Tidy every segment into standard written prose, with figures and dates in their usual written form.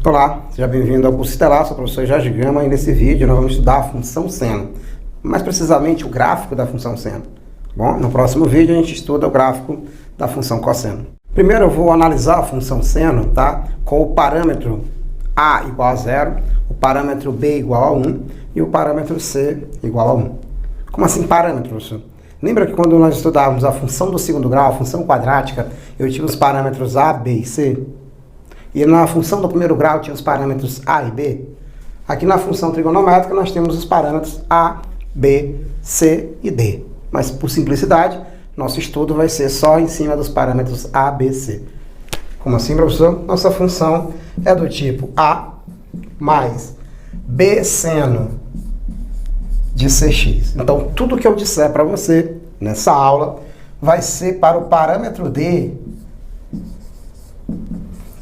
Olá, seja bem-vindo ao curso Estelar, sou o professor Jorge Gama e nesse vídeo nós vamos estudar a função seno, mais precisamente o gráfico da função seno. Bom, no próximo vídeo a gente estuda o gráfico da função cosseno. Primeiro eu vou analisar a função seno, tá? Com o parâmetro A igual a 0, o parâmetro B igual a 1 e o parâmetro C igual a 1. Como assim parâmetro, professor? Lembra que quando nós estudávamos a função do segundo grau, a função quadrática, eu tinha os parâmetros A, B e C? E na função do primeiro grau tinha os parâmetros A e B. Aqui na função trigonométrica nós temos os parâmetros A, B, C e D. Mas por simplicidade, nosso estudo vai ser só em cima dos parâmetros A, B, C. Como assim, professor? Nossa função é do tipo A mais B seno de Cx. Então, tudo que eu disser para você nessa aula vai ser para o parâmetro D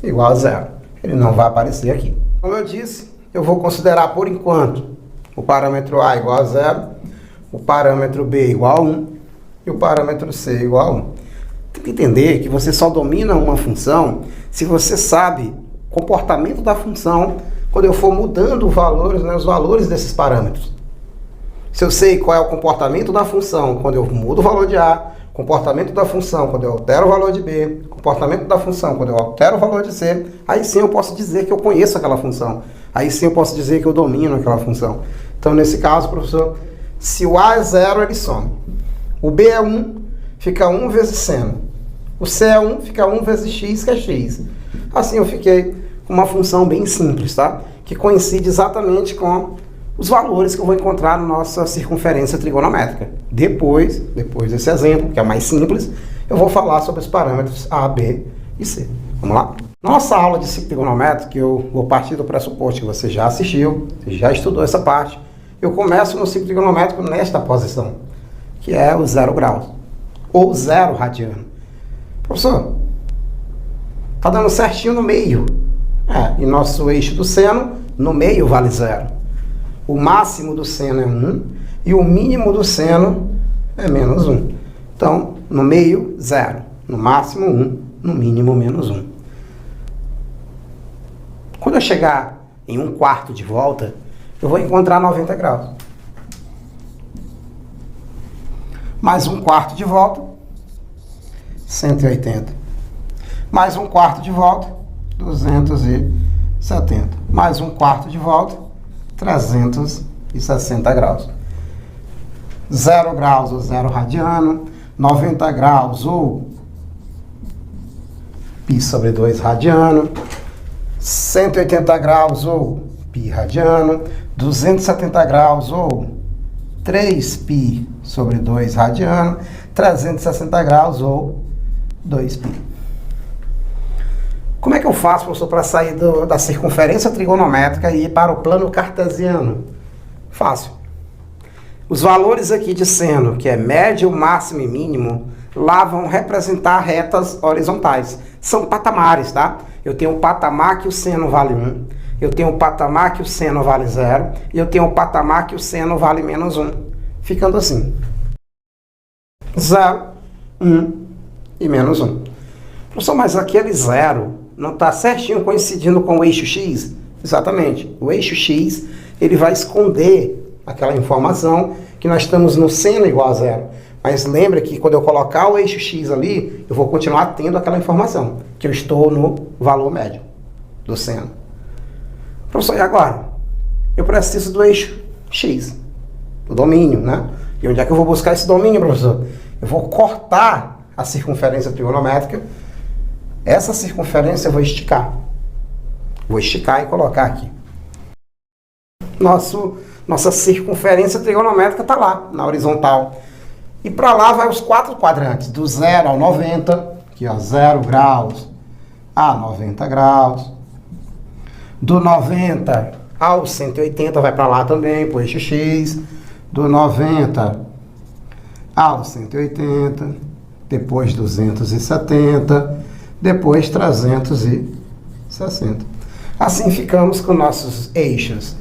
igual a 0. Ele não vai aparecer aqui. Como eu disse, eu vou considerar por enquanto o parâmetro A igual a 0, o parâmetro B igual a 1 e o parâmetro C igual a 1. Tem que entender que você só domina uma função se você sabe o comportamento da função quando eu for mudando os valores desses parâmetros. Se eu sei qual é o comportamento da função quando eu mudo o valor de A, comportamento da função quando eu altero o valor de B, comportamento da função quando eu altero o valor de C, aí sim eu posso dizer que eu conheço aquela função. Aí sim eu posso dizer que eu domino aquela função. Então, nesse caso, professor, se o A é 0, ele some. O B é 1, fica 1 vezes seno. O C é 1, fica 1 vezes x, que é x. Assim eu fiquei com uma função bem simples, tá? Que coincide exatamente com os valores que eu vou encontrar na nossa circunferência trigonométrica. Depois desse exemplo, que é mais simples, eu vou falar sobre os parâmetros A, B e C. Vamos lá? Nossa aula de ciclo trigonométrico, eu vou partir do pressuposto que você já assistiu, você já estudou essa parte. Eu começo no ciclo trigonométrico nesta posição, que é o 0 graus, ou 0 radiano. Professor, está dando certinho no meio. E nosso eixo do seno, no meio, vale 0. O máximo do seno é 1 e o mínimo do seno é menos 1. Então, no meio, 0. No máximo, 1. No mínimo, menos 1. Quando eu chegar em 1/4 de volta, eu vou encontrar 90 graus. Mais 1/4 de volta, 180. Mais 1/4 de volta, 270. Mais 1/4 de volta, 360 graus. 0 graus ou 0 radiano, 90 graus ou π sobre 2 radiano, 180 graus ou π radiano, 270 graus ou 3π sobre 2 radiano, 360 graus ou 2π. Como é que eu faço, professor, para sair da circunferência trigonométrica e ir para o plano cartesiano? Fácil. Os valores aqui de seno, que é médio, máximo e mínimo, lá vão representar retas horizontais. São patamares, tá? Eu tenho um patamar que o seno vale 1, eu tenho um patamar que o seno vale 0, e eu tenho um patamar que o seno vale menos 1. Ficando assim. 0, 1 e menos 1. Professor, mas aquele 0 não está certinho coincidindo com o eixo X? Exatamente. O eixo X, ele vai esconder aquela informação que nós estamos no seno igual a 0. Mas lembra que quando eu colocar o eixo X ali, eu vou continuar tendo aquela informação, que eu estou no valor médio do seno. Professor, e agora? Eu preciso do eixo X, do domínio, né? E onde é que eu vou buscar esse domínio, professor? Eu vou cortar a circunferência trigonométrica. Essa circunferência eu vou esticar. Vou esticar e colocar aqui. Nossa circunferência trigonométrica está lá, na horizontal. E para lá vai os 4 quadrantes, do 0 ao 90, aqui ó, 0 graus a 90 graus. Do 90 ao 180 vai para lá também, para o eixo X. Do 90 ao 180, depois 270, depois 360. Assim ficamos com nossos eixos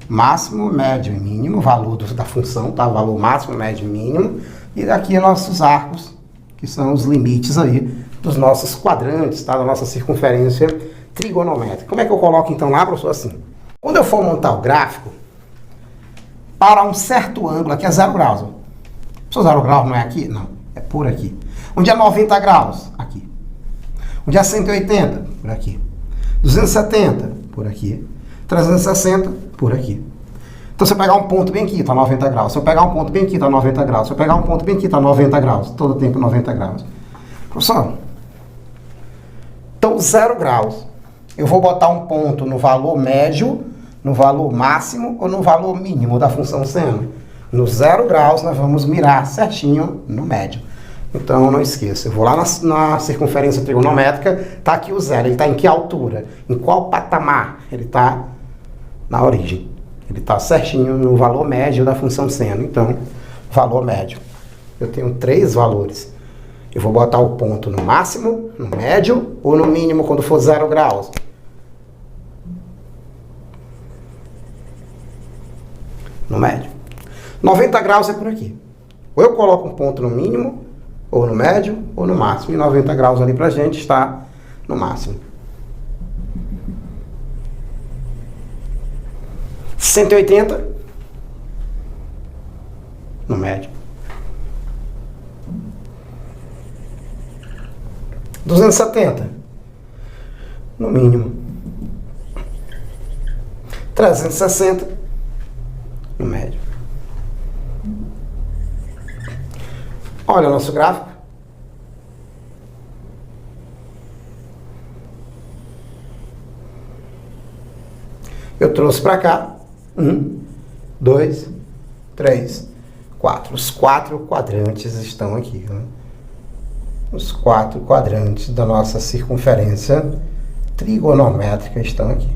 máximo, médio e mínimo, valor da função, tá? Valor máximo, médio e mínimo. E aqui nossos arcos, que são os limites aí dos nossos quadrantes, tá? Da nossa circunferência trigonométrica. Como é que eu coloco então lá, professor? Assim, quando eu for montar o gráfico, para um certo ângulo, aqui é 0 graus. Professor, 0 graus não é aqui? Não, é por aqui. Onde é 90 graus? Aqui. Onde é 180? Por aqui. 270? Por aqui. 360? Por aqui. Então, se eu pegar um ponto bem aqui, está 90 graus. Se eu pegar um ponto bem aqui, está 90 graus. Se eu pegar um ponto bem aqui, está 90 graus. Todo tempo 90 graus. Professor, então 0 graus. Eu vou botar um ponto no valor médio, no valor máximo ou no valor mínimo da função seno. No 0 graus, nós vamos mirar certinho no médio. Então, não esqueça, eu vou lá na circunferência trigonométrica, está aqui o zero. Ele está em que altura? Em qual patamar? Ele está na origem. Ele está certinho no valor médio da função seno. Então, valor médio. Eu tenho 3 valores. Eu vou botar o ponto no máximo, no médio ou no mínimo quando for 0 graus. No médio. 90 graus é por aqui. Ou eu coloco um ponto no mínimo, ou no médio, ou no máximo. E 90 graus ali pra gente está no máximo. 180 no médio. 270 no mínimo. 360 no médio. Olha o nosso gráfico. Eu trouxe para cá 1, 2, 3, 4. Os 4 quadrantes estão aqui. Né? Os 4 quadrantes da nossa circunferência trigonométrica estão aqui.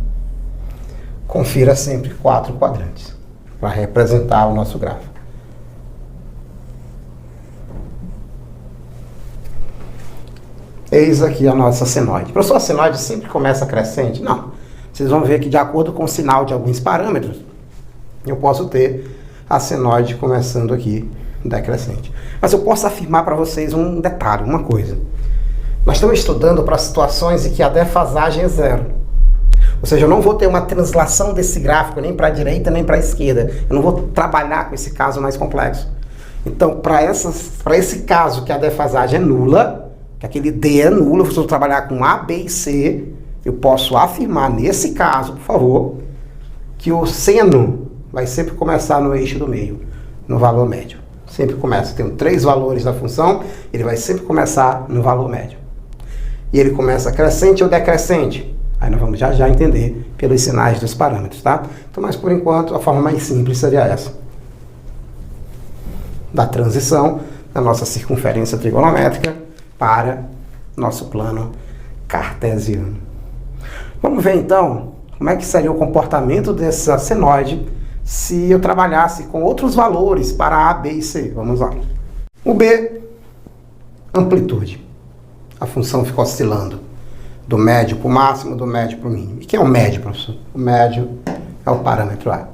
Confira sempre 4 quadrantes para representar o nosso gráfico. Eis aqui a nossa senoide. Professor, a senoide sempre começa crescente? Não. Vocês vão ver que de acordo com o sinal de alguns parâmetros, eu posso ter a senoide começando aqui decrescente. Mas eu posso afirmar para vocês um detalhe, uma coisa. Nós estamos estudando para situações em que a defasagem é 0. Ou seja, eu não vou ter uma translação desse gráfico nem para a direita nem para a esquerda. Eu não vou trabalhar com esse caso mais complexo. Então, para esse caso que a defasagem é nula, que aquele D é nulo, eu preciso trabalhar com A, B e C, eu posso afirmar nesse caso, por favor, que o seno vai sempre começar no eixo do meio, no valor médio. Sempre começa. Tem 3 valores da função, ele vai sempre começar no valor médio. E ele começa crescente ou decrescente? Aí nós vamos já entender pelos sinais dos parâmetros, tá? Então, mas por enquanto, a forma mais simples seria essa. Da transição da nossa circunferência trigonométrica para nosso plano cartesiano. Vamos ver então como é que seria o comportamento dessa senoide se eu trabalhasse com outros valores para A, B e C. Vamos lá. O B, amplitude. A função fica oscilando do médio para o máximo, do médio para o mínimo. E quem é o médio, professor? O médio é o parâmetro A.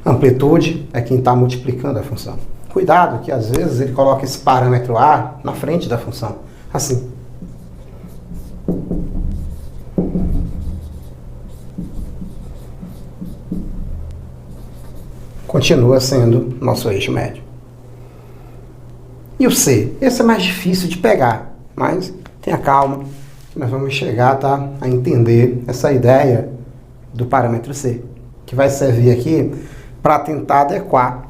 Amplitude é quem está multiplicando a função. Cuidado que às vezes ele coloca esse parâmetro A na frente da função. Assim. Continua sendo nosso eixo médio. E o C? Esse é mais difícil de pegar, mas tenha calma, que nós vamos chegar, tá, a entender essa ideia do parâmetro C, que vai servir aqui para tentar adequar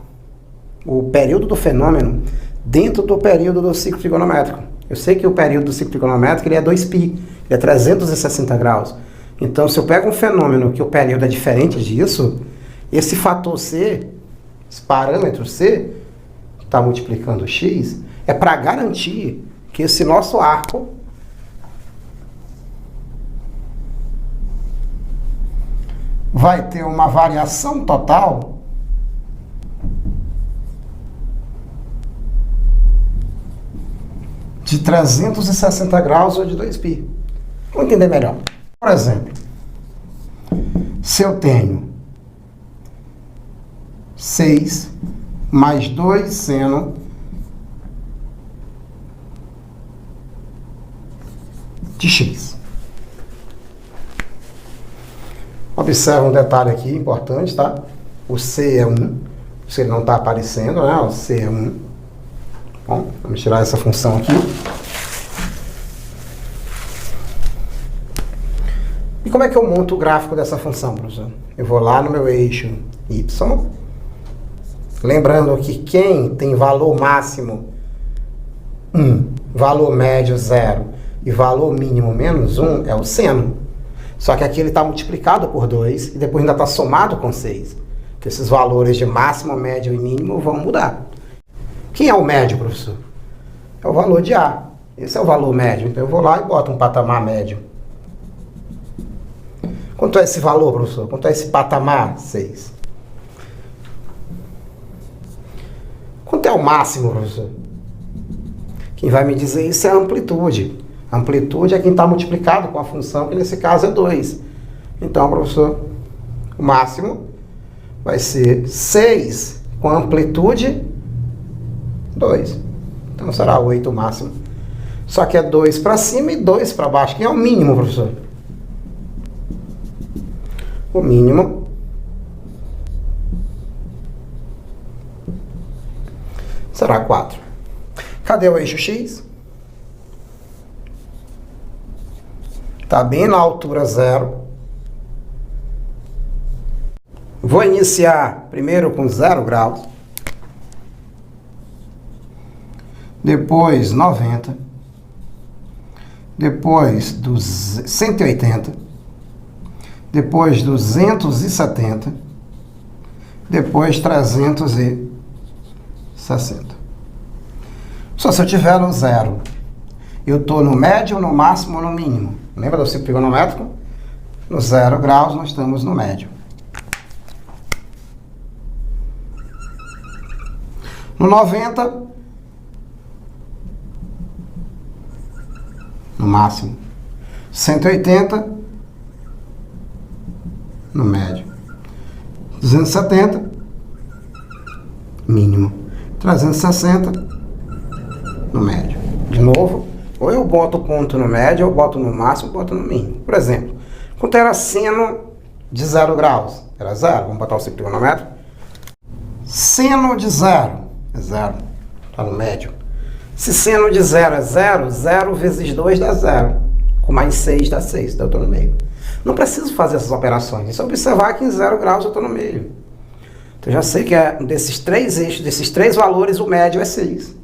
o período do fenômeno dentro do período do ciclo trigonométrico. Eu sei que o período do ciclo trigonométrico ele é 2π, ele é 360 graus. Então, se eu pego um fenômeno que o período é diferente disso, esse fator C, esse parâmetro C, que está multiplicando x, é para garantir que esse nosso arco vai ter uma variação total de 360 graus ou de 2π. Vamos entender melhor. Por exemplo, se eu tenho 6 mais 2 seno de x. Observa um detalhe aqui importante, tá? O C é 1, se ele não está aparecendo, né? O C é 1. Bom, vamos tirar essa função aqui. E como é que eu monto o gráfico dessa função, professor? Eu vou lá no meu eixo Y. Lembrando que quem tem valor máximo 1, valor médio 0 e valor mínimo menos 1 é o seno. Só que aqui ele está multiplicado por 2 e depois ainda está somado com 6. Então, esses valores de máximo, médio e mínimo vão mudar. Quem é o médio, professor? É o valor de A. Esse é o valor médio. Então eu vou lá e boto um patamar médio. Quanto é esse valor, professor? Quanto é esse patamar? 6. Quanto é o máximo, professor? Quem vai me dizer isso é a amplitude. A amplitude é quem está multiplicado com a função, que nesse caso é 2. Então, professor, o máximo vai ser 6 com amplitude 2. Então será 8 o máximo. Só que é 2 para cima e 2 para baixo. Quem é o mínimo, professor? O mínimo será 4. Cadê o eixo X? Está bem na altura 0. Vou iniciar primeiro com 0 graus. Depois 90. Depois 180. Depois 270. Depois 360. Só se eu tiver no 0, eu estou no médio, no máximo ou no mínimo. Lembra do ciclo trigonométrico? No 0 graus, nós estamos no médio. No 90, no máximo. 180, no médio. 270, mínimo. 360, no médio. De novo, ou eu boto o ponto no médio, ou eu boto no máximo, ou boto no mínimo. Por exemplo, quanto era seno de 0 graus? Era 0. Vamos botar o ciclo trigonométrico. Seno de 0 é 0. Está no médio. Se seno de 0 é 0, 0 vezes 2 dá 0. Com mais 6 dá 6. Então eu estou no meio. Não preciso fazer essas operações. É só observar que em 0 graus eu estou no meio. Então eu já sei que desses 3 eixos, desses 3 valores, o médio é 6.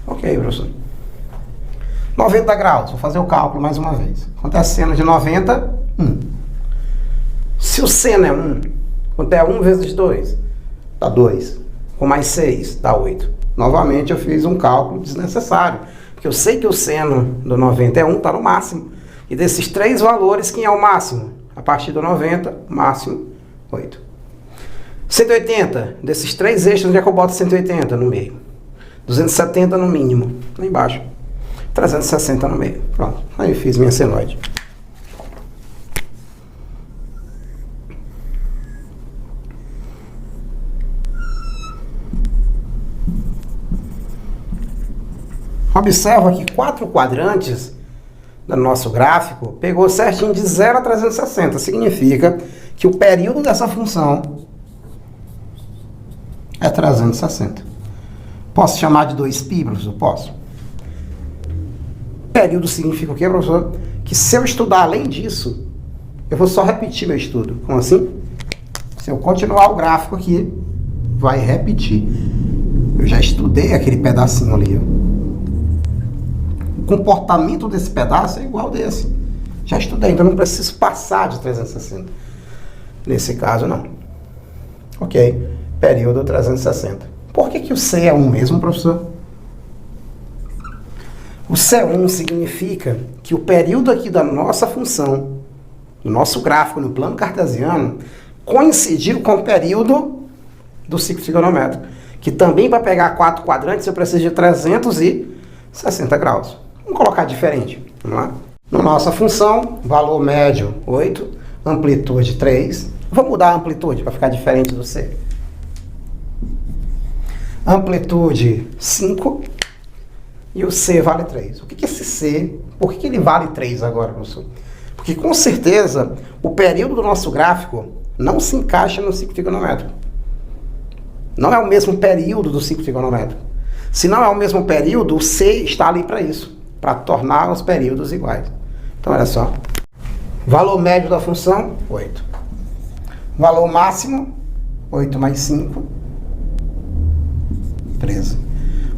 Ok, professor. 90 graus. Vou fazer o cálculo mais uma vez. Quanto é seno de 90? 1. Se o seno é 1, quanto é 1 vezes 2? Dá 2. Com mais 6, dá 8. Novamente eu fiz um cálculo desnecessário. Porque eu sei que o seno do 90 é 1, está no máximo. E desses 3 valores, quem é o máximo? A partir do 90, máximo 8. 180. Desses 3 eixos, onde é que eu boto 180? No meio. 270 no mínimo, lá embaixo. 360 no meio. Pronto. Aí fiz minha senoide. Observa que 4 quadrantes do nosso gráfico pegou certinho de 0 a 360. Significa que o período dessa função é 360. Posso chamar de 2π, professor? Posso. Período significa o quê, professor? Que se eu estudar além disso, eu vou só repetir meu estudo. Como assim? Se eu continuar o gráfico aqui, vai repetir. Eu já estudei aquele pedacinho ali. O comportamento desse pedaço é igual desse. Já estudei, então não preciso passar de 360. Nesse caso, não. Ok. Período 360. Por que o C é 1 mesmo, professor? O C1 significa que o período aqui da nossa função, do nosso gráfico no plano cartesiano, coincidiu com o período do ciclo trigonométrico, que também para pegar 4 quadrantes eu preciso de 360 graus. Vamos colocar diferente. Vamos lá? Na nossa função, valor médio 8, amplitude 3. Vou mudar a amplitude para ficar diferente do C. Amplitude 5 e o C vale 3. O que é esse C? Por que ele vale 3 agora, professor? Porque com certeza O período do nosso gráfico não se encaixa no ciclo trigonométrico. Não é o mesmo período do ciclo trigonométrico. Se não é o mesmo período, o C está ali para isso, para tornar os períodos iguais. Então, olha só. Valor médio da função, 8. Valor máximo, 8 mais 5, 13.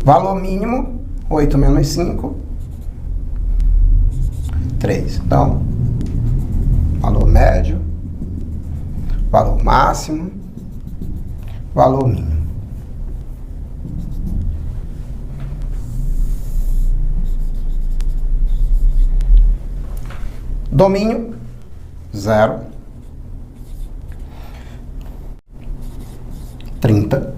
Valor mínimo, 8 menos 5, 3. Então, valor médio, valor máximo, valor mínimo. Domínio, 0. 30.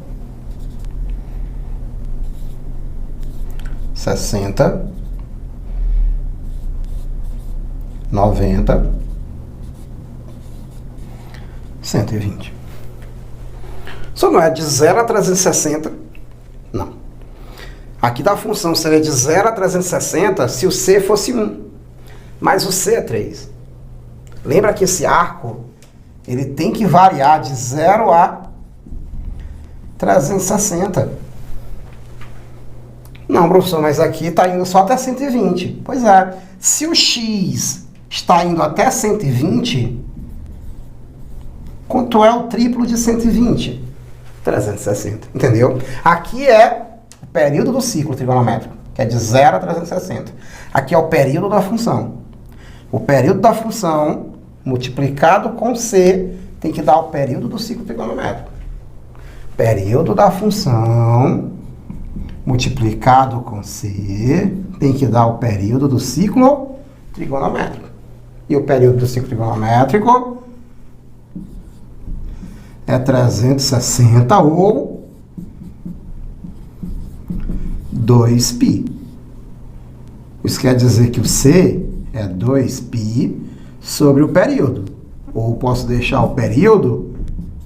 60. 90. 120. Só não é de 0 a 360. Não. Aqui da função seria de 0 a 360 se o C fosse 1. Mas o C é 3. Lembra que esse arco, ele tem que variar de 0 a 360. Não, professor, mas aqui está indo só até 120. Pois é. Se o X está indo até 120, quanto é o triplo de 120? 360. Entendeu? Aqui é o período do ciclo trigonométrico, que é de 0 a 360. Aqui é o período da função. O período da função multiplicado com C tem que dar o período do ciclo trigonométrico. Período da função multiplicado com C tem que dar o período do ciclo trigonométrico. E o período do ciclo trigonométrico é 360 ou 2π. Isso quer dizer que o C é 2π sobre o período. Ou posso deixar o período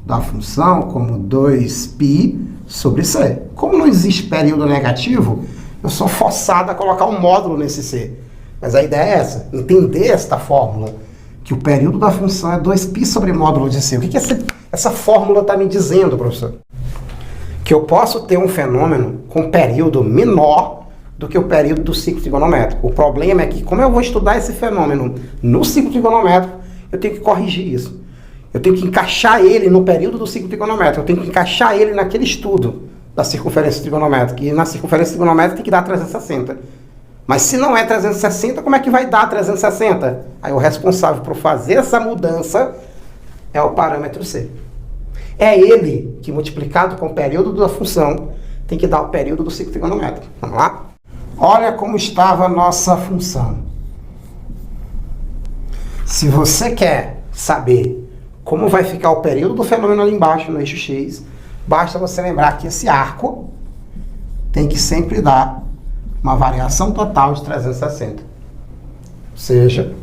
da função como 2π sobre C. Como não existe período negativo, eu sou forçado a colocar um módulo nesse C. Mas a ideia é essa, entender esta fórmula, que o período da função é 2π sobre módulo de C. O que essa fórmula está me dizendo, professor? Que eu posso ter um fenômeno com período menor do que o período do ciclo trigonométrico. O problema é que, como eu vou estudar esse fenômeno no ciclo trigonométrico, eu tenho que corrigir isso. Eu tenho que encaixar ele no período do ciclo trigonométrico. Eu tenho que encaixar ele naquele estudo da circunferência trigonométrica. E na circunferência trigonométrica tem que dar 360. Mas se não é 360, como é que vai dar 360? Aí o responsável por fazer essa mudança é o parâmetro C. É ele que, multiplicado com o período da função, tem que dar o período do ciclo trigonométrico. Vamos lá? Olha como estava a nossa função. Se você quer saber como vai ficar o período do fenômeno ali embaixo, no eixo X, basta você lembrar que esse arco tem que sempre dar uma variação total de 360. Ou seja,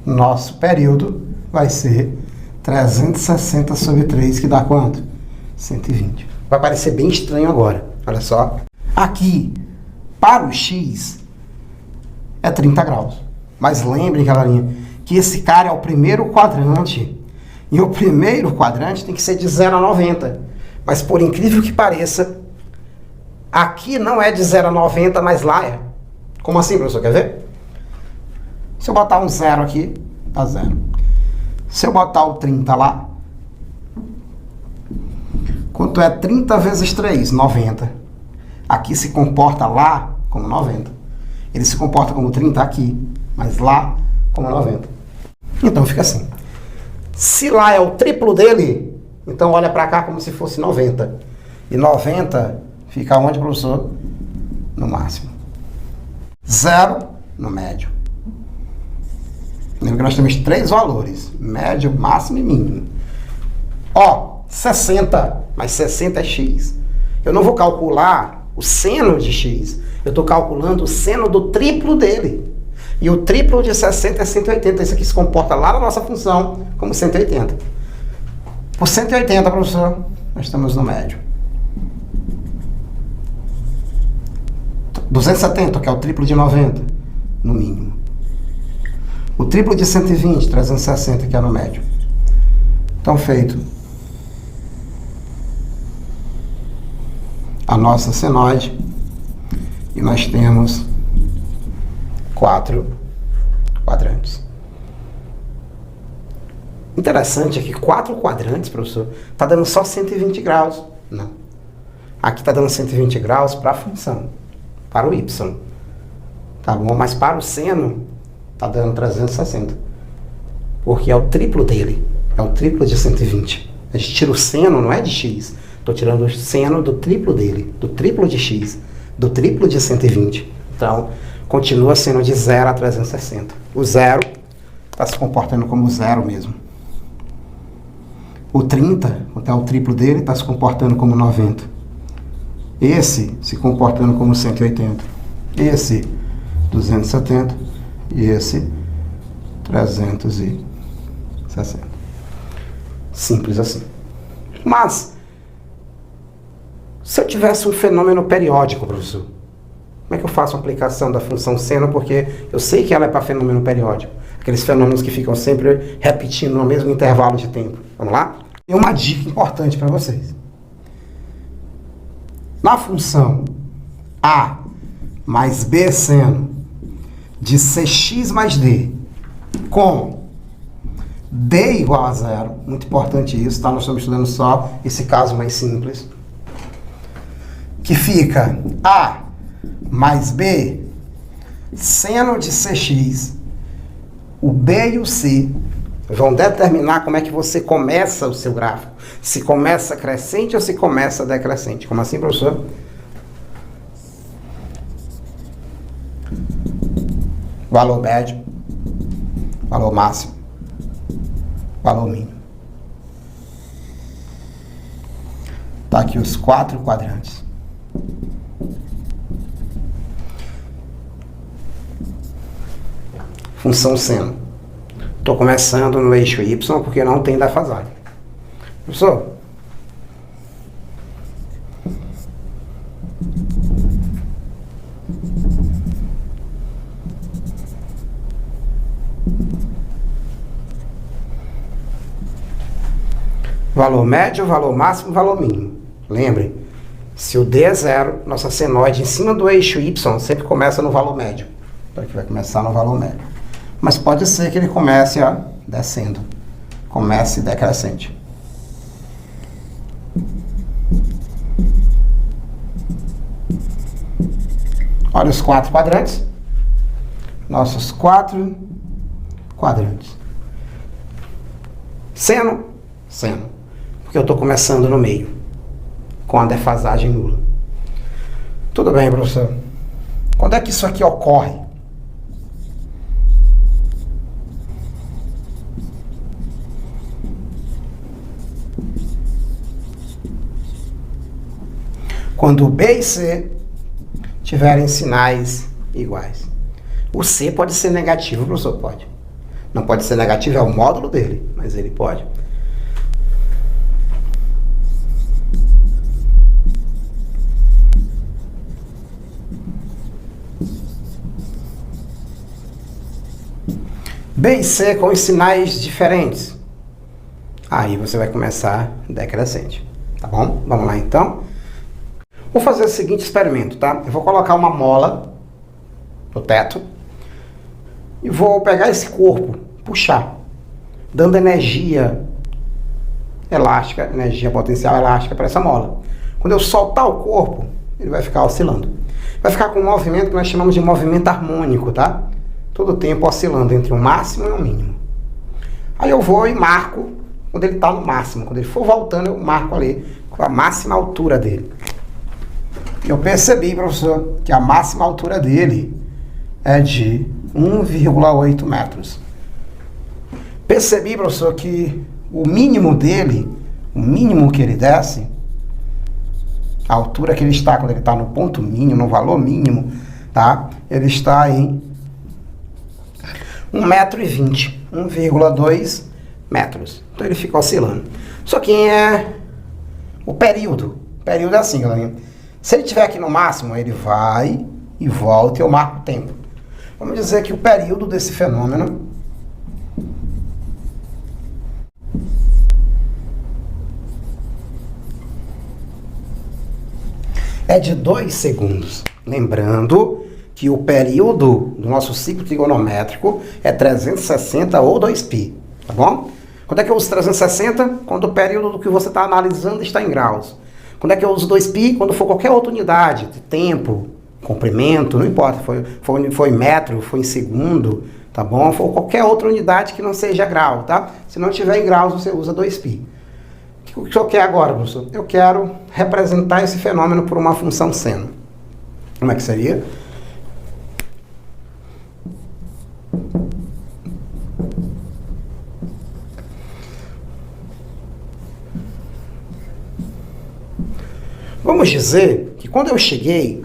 nosso período vai ser 360 sobre 3, que dá quanto? 120. Vai parecer bem estranho agora. Olha só. Aqui, para o X, é 30 graus. Mas lembrem, galerinha, que esse cara é o primeiro quadrante. E o primeiro quadrante tem que ser de 0 a 90. Mas por incrível que pareça, aqui não é de 0 a 90, mas lá é. Como assim, professor? Quer ver? Se eu botar um 0 aqui, dá 0. Se eu botar o 30 lá, quanto é 30 vezes 3? 90. Aqui se comporta lá como 90. Ele se comporta como 30 aqui, mas lá como 90. Então fica assim. Se lá é o triplo dele, então olha para cá como se fosse 90. E 90 fica onde, professor? No máximo. 0 no médio. Lembra que nós temos 3 valores: médio, máximo e mínimo. Ó, 60, mas 60 é x. Eu não vou calcular o seno de x. Eu estou calculando o seno do triplo dele. E o triplo de 60 é 180. Isso aqui se comporta lá na nossa função como 180. Por 180, professor, nós estamos no médio. 270, que é o triplo de 90, no mínimo. O triplo de 120, 360, que é no médio. Então, feito a nossa senoide, e nós temos 4 quadrantes. Interessante é que 4 quadrantes, professor, está dando só 120 graus. Não. Aqui está dando 120 graus para a função, para o y. Tá bom? Mas para o seno, está dando 360. Porque é o triplo dele. É o triplo de 120. A gente tira o seno, não é de x. Estou tirando o seno do triplo dele. Do triplo de x. Do triplo de 120. Então, continua sendo de 0 a 360. O 0 está se comportando como 0 mesmo. O 30, até o triplo dele, está se comportando como 90. Esse se comportando como 180. Esse 270. E esse 360. Simples assim. Mas, se eu tivesse um fenômeno periódico, professor, como é que eu faço a aplicação da função seno? Porque eu sei que ela é para fenômeno periódico. Aqueles fenômenos que ficam sempre repetindo no mesmo intervalo de tempo. Vamos lá? E uma dica importante para vocês. Na função A mais B seno de Cx mais D com D igual a 0, muito importante isso, tá? Nós estamos estudando só esse caso mais simples, que fica A mais B seno de Cx, o B e o C vão determinar como é que você começa o seu gráfico. Se começa crescente ou se começa decrescente. Como assim, professor? Valor médio, valor máximo, valor mínimo. Tá aqui os 4 quadrantes. Função seno. Estou começando no eixo Y porque não tem defasagem. Professor, valor médio, valor máximo, valor mínimo. Lembre, se o D é 0, nossa senoide em cima do eixo Y sempre começa no valor médio. Então aqui vai começar no valor médio. Mas pode ser que ele comece descendo. Comece decrescente. Olha os 4 quadrantes. Nossos 4 quadrantes. Seno, seno. Porque eu estou começando no meio, com a defasagem nula. Tudo bem, professor. Quando é que isso aqui ocorre? Quando B e C tiverem sinais iguais. O C pode ser negativo, professor? Pode. Não pode ser negativo, é o módulo dele, mas ele pode. B e C com os sinais diferentes. Aí você vai começar decrescente. Tá bom? Vamos lá então. Vou fazer o seguinte experimento, tá? Eu vou colocar uma mola no teto e vou pegar esse corpo, puxar, dando energia elástica, energia potencial elástica para essa mola. Quando eu soltar o corpo, ele vai ficar oscilando. Vai ficar com um movimento que nós chamamos de movimento harmônico, tá? Todo o tempo oscilando entre o máximo e o mínimo. Aí eu vou e marco quando ele está no máximo. Quando ele for voltando, eu marco ali com a máxima altura dele. Eu percebi, professor, que a máxima altura dele é de 1,8 metros. Percebi, professor, que o mínimo dele, o mínimo que ele desce, a altura que ele está quando ele está no ponto mínimo, no valor mínimo, tá? Ele está em 1,20 m, 1,2 metros. Então ele fica oscilando. Só que é o período. O período é assim, galerinha. Se ele estiver aqui no máximo, ele vai e volta e eu marco o tempo. Vamos dizer que o período desse fenômeno é de 2 segundos. Lembrando que o período do nosso ciclo trigonométrico é 360 ou 2π, tá bom? Quando é que eu uso 360? Quando o período do que você está analisando está em graus. Quando é que eu uso 2π? Quando for qualquer outra unidade de tempo, comprimento, não importa, foi metro, foi em segundo, tá bom? For qualquer outra unidade que não seja grau, tá? Se não tiver em graus, você usa 2π. O que eu quero agora, professor? Eu quero representar esse fenômeno por uma função seno. Como é que seria? Vamos dizer que quando eu cheguei,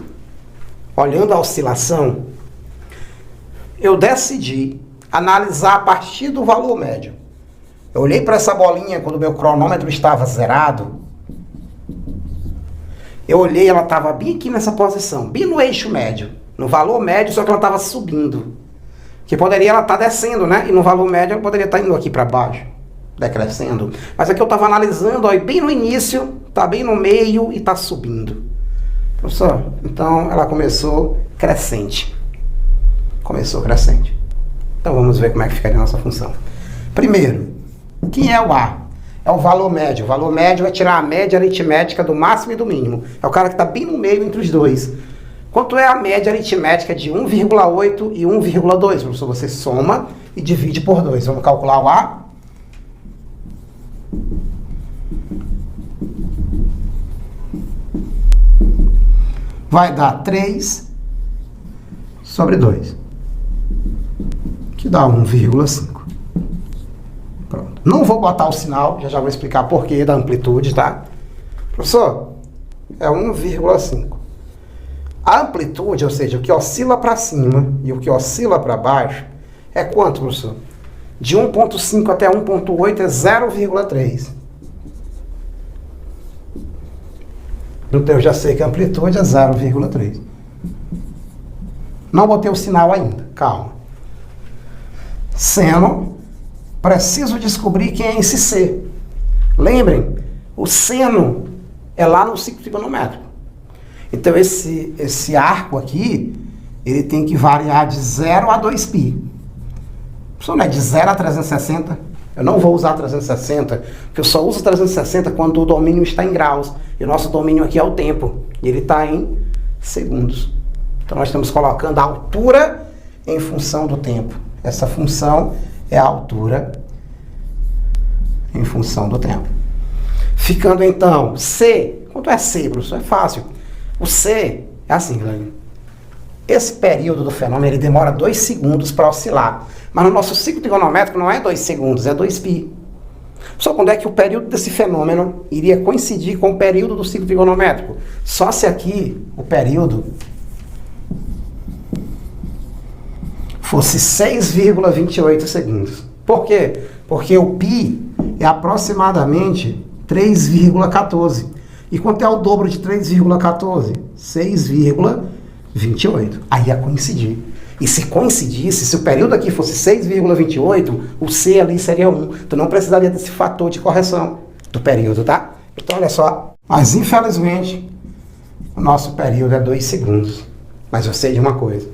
olhando a oscilação, eu decidi analisar a partir do valor médio. Eu olhei para essa bolinha quando o meu cronômetro estava zerado. Eu olhei, ela estava bem aqui nessa posição, bem no eixo médio. No valor médio, só que ela estava subindo. Que poderia ela estar descendo, né? E no valor médio ela poderia estar indo aqui para baixo, decrescendo. Mas aqui eu estava analisando, ó, bem no início, está bem no meio e está subindo. Professor, então ela começou crescente. Começou crescente. Então vamos ver como é que ficaria a nossa função. Primeiro, quem é o A? É o valor médio. O valor médio é tirar a média aritmética do máximo e do mínimo. É o cara que está bem no meio entre os dois. Quanto é a média aritmética de 1,8 e 1,2? Professor, você soma e divide por 2. Vamos calcular o A. Vai dar 3 sobre 2. Que dá 1,5. Pronto. Não vou botar o sinal, já vou explicar porquê da amplitude, tá? Professor, é 1,5. A amplitude, ou seja, o que oscila para cima e o que oscila para baixo, é quanto, professor? De 1,5 até 1,8 é 0,3. Então eu já sei que a amplitude é 0,3. Não botei o sinal ainda, calma. Seno, preciso descobrir quem é esse C. Lembrem, o seno é lá no ciclo trigonométrico. Então esse arco aqui, ele tem que variar de 0 a 2π. Isso não é de 0 a 360. Eu não vou usar 360, porque eu só uso 360 quando o domínio está em graus. E o nosso domínio aqui é o tempo. E ele está em segundos. Então nós estamos colocando a altura em função do tempo. Essa função é a altura em função do tempo. Ficando então C. Quanto é C, professor? É fácil. O C é assim, Guilherme. Esse período do fenômeno ele demora 2 segundos para oscilar. Mas no nosso ciclo trigonométrico não é 2 segundos, é 2π. Só quando é que o período desse fenômeno iria coincidir com o período do ciclo trigonométrico? Só se aqui o período fosse 6,28 segundos. Por quê? Porque o π é aproximadamente 3,14. E quanto é o dobro de 3,14? 6,28. Aí ia coincidir. E se coincidisse, se o período aqui fosse 6,28, o C ali seria 1. Tu não precisaria desse fator de correção do período, tá? Então, olha só. Mas, infelizmente, o nosso período é 2 segundos. Mas eu sei de uma coisa.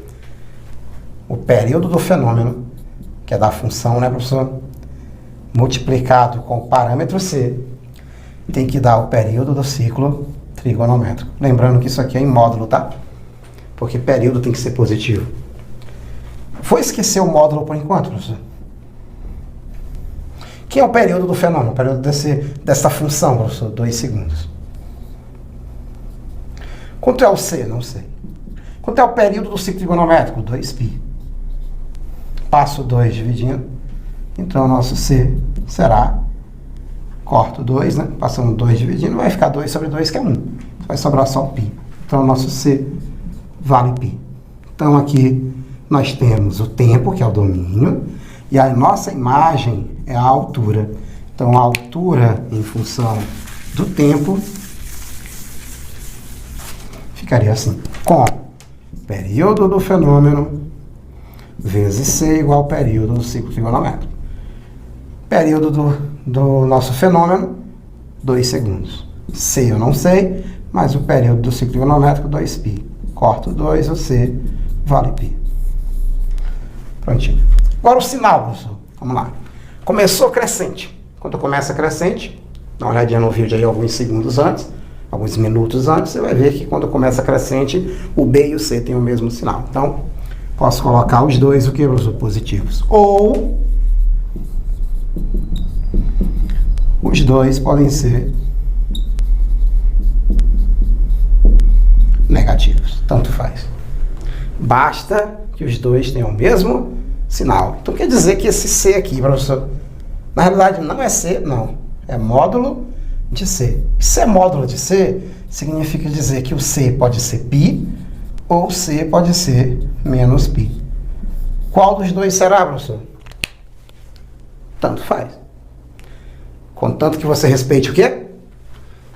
O período do fenômeno, que é da função, né, professor? Multiplicado com o parâmetro C, tem que dar o período do ciclo trigonométrico. Lembrando que isso aqui é em módulo, tá? Porque período tem que ser positivo. Vou esquecer o módulo por enquanto, professor. Que é o período do fenômeno? O período dessa função, professor? 2 segundos. Quanto é o C? Não sei. Quanto é o período do ciclo trigonométrico? 2π. Passo 2 dividindo. Então, o nosso C será... Corto 2, né? Passamos 2 dividindo. Vai ficar 2 sobre 2, que é 1. Vai sobrar só o π. Então, o nosso C vale π. Então, aqui nós temos o tempo, que é o domínio, e a nossa imagem é a altura. Então, a altura em função do tempo ficaria assim, com período do fenômeno vezes C igual ao período do ciclo trigonométrico. Período do nosso fenômeno, 2 segundos. C eu não sei, mais o período do ciclo trigonométrico, 2π. Corto 2, o C vale π. Prontinho. Agora o sinal, professor. Vamos lá. Começou crescente. Quando começa crescente, dá uma olhadinha no vídeo aí alguns segundos antes, alguns minutos antes, você vai ver que quando começa crescente, o B e o C têm o mesmo sinal. Então, posso colocar os dois, o que, professor? Positivos. Ou os dois podem ser negativos. Tanto faz. Basta que os dois tenham o mesmo sinal. Então quer dizer que esse C aqui, professor, na realidade não é C, não. É módulo de C. Se é módulo de C, significa dizer que o C pode ser π ou C pode ser menos π. Qual dos dois será, professor? Tanto faz. Contanto que você respeite o quê?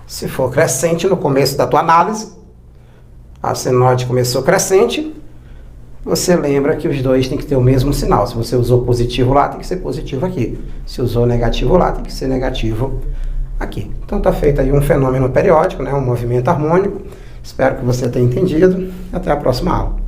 Se for crescente no começo da tua análise, a senoide começou crescente, você lembra que os dois têm que ter o mesmo sinal. Se você usou positivo lá, tem que ser positivo aqui. Se usou negativo lá, tem que ser negativo aqui. Então está feito aí um fenômeno periódico, né? Um movimento harmônico. Espero que você tenha entendido. Até a próxima aula.